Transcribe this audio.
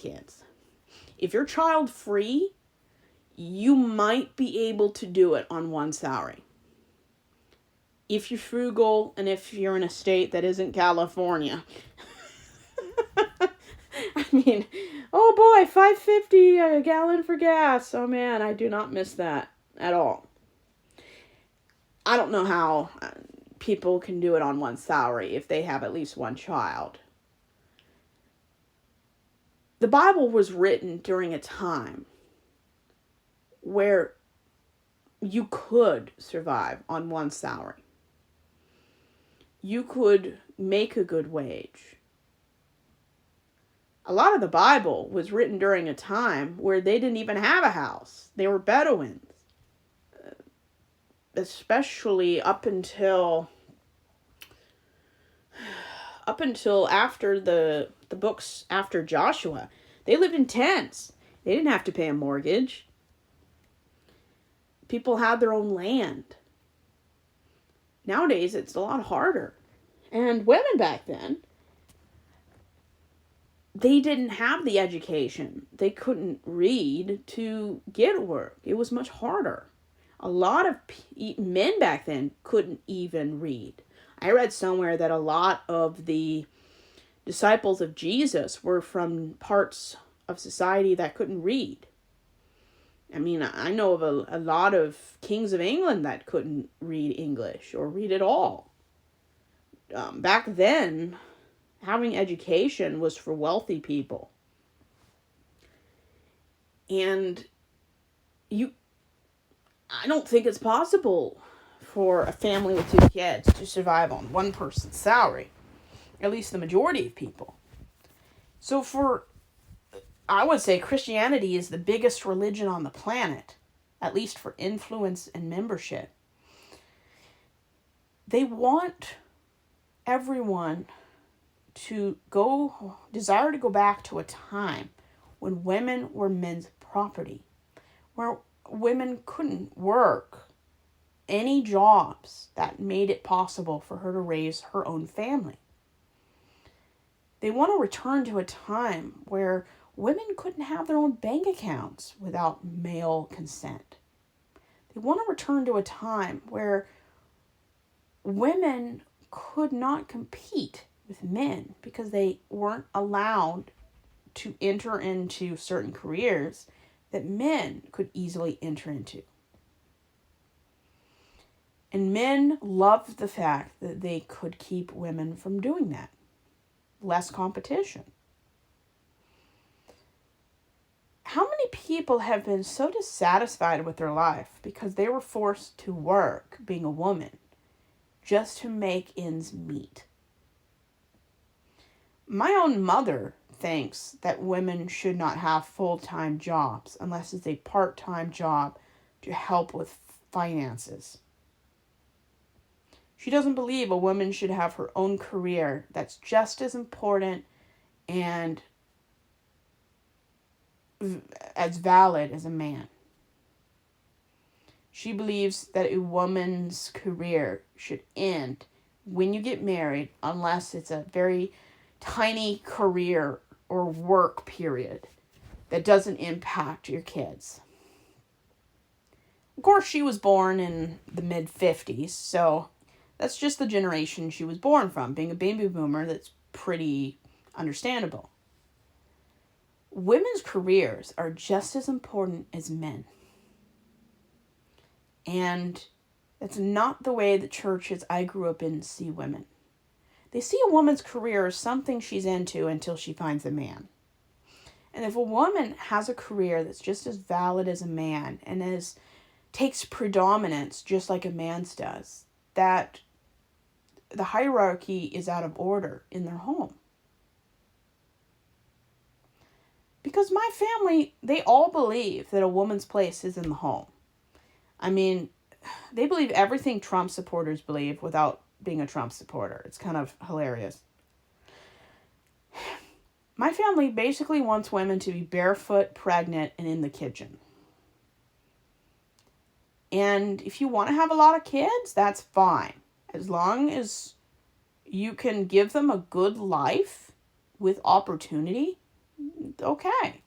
kids. If you're child free, you might be able to do it on one salary. If you're frugal and if you're in a state that isn't California. I mean, oh boy, $5.50 a gallon for gas. Oh man, I do not miss that at all. I don't know how people can do it on one salary if they have at least one child. The Bible was written during a time where you could survive on one salary. You could make a good wage. A lot of the Bible was written during a time where they didn't even have a house. They were Bedouins. Especially up until after the books after Joshua. They lived in tents. They didn't have to pay a mortgage. People had their own land. Nowadays, it's a lot harder. And women back then, they didn't have the education. They couldn't read to get work. It was much harder. A lot of men back then couldn't even read. I read somewhere that a lot of the disciples of Jesus were from parts of society that couldn't read. I mean, I know of a lot of kings of England that couldn't read English or read at all. Back then, having education was for wealthy people. And I don't think it's possible for a family with 2 kids to survive on one person's salary. At least the majority of people. So I would say Christianity is the biggest religion on the planet, at least for influence and membership. They want everyone to desire to go back to a time when women were men's property, where women couldn't work any jobs that made it possible for her to raise her own family. They want to return to a time where women couldn't have their own bank accounts without male consent. They want to return to a time where women could not compete with men because they weren't allowed to enter into certain careers that men could easily enter into. And men loved the fact that they could keep women from doing that. Less competition. How many people have been so dissatisfied with their life because they were forced to work being a woman just to make ends meet? My own mother thinks that women should not have full-time jobs unless it's a part-time job to help with finances. She doesn't believe a woman should have her own career that's just as important and as valid as a man. She believes that a woman's career should end when you get married unless it's a very tiny career or work period that doesn't impact your kids. Of course, she was born in the mid-50s, so that's just the generation she was born from. Being a baby boomer, that's pretty understandable. Women's careers are just as important as men. And that's not the way the churches I grew up in see women. They see a woman's career as something she's into until she finds a man. And if a woman has a career that's just as valid as a man and takes predominance just like a man's does, that the hierarchy is out of order in their home. Because my family, they all believe that a woman's place is in the home. I mean, they believe everything Trump supporters believe without being a Trump supporter. It's kind of hilarious. My family basically wants women to be barefoot, pregnant, and in the kitchen. And if you want to have a lot of kids, that's fine. As long as you can give them a good life with opportunity, Okay.